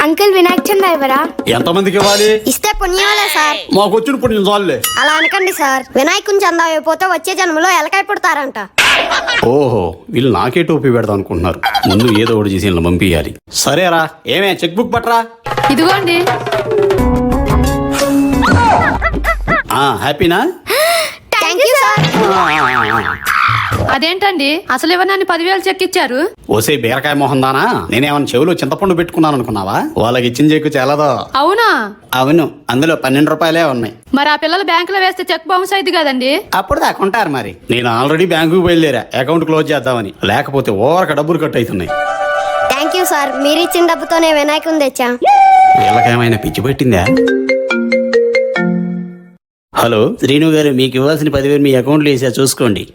Uncle Vinayaka చందా ఇవ్వరా? ఎంతమందికి ఇవ్వాలి? ఇస్తే పుణ్యాలే సార్. మాకు వచ్చిన పుణ్యం చాలులే. అలా అనకండి సార్, వినాయకుని చందా అయిపోతే వచ్చే జన్మలో ఎలకాయ పుడతారంట. ఓహో, వీళ్ళు నాకే టోపీ పెడదాం అనుకుంటున్నారు. ముందు ఏదో ఒకటి చేసి వీళ్ళని పంపించాలి. సరేరా, ఏమే చెక్ బుక్ పట్టరా. ఇదిగోండి. హ్యాపీనా? Thank you sir. అదేంటండి అసలు ఇవ్వనని 10,000 చెక్ ఇచ్చారు? ఓసే బీరకాయ మొహం దానా, నేనేమన్నా చెవులో చింతపండు పెట్టుకున్నాను అనుకున్నావా? వాళ్ళకి ఇచ్చిన చెక్కు చాలదో. అవునా? అవును, అందులో 12 రూపాయలే ఉన్నాయి. మరి ఆ పిల్లలు బ్యాంకులో వేస్తే చెక్ బౌన్స్ అయింది కదండి. అప్పుడు దాకా ఉంటారు. మరి నేను ఆల్రెడీ బ్యాంకుకి బయలుదేరా అకౌంట్ క్లోజ్ చేద్దామని, లేకపోతే ఓవర్గా డబ్బులు కట్ అవుతున్నాయి. థ్యాంక్ యూ సార్, మీరు ఇచ్చిన డబ్బుతోనే వినాయకుని తెచ్చా. వీళ్ళకేమైనా పిచ్చి పెట్టిందా? హలో శ్రీను గారు, మీకు ఇవ్వాల్సిన 10,000 మీ అకౌంట్లో వేసా, చూసుకోండి.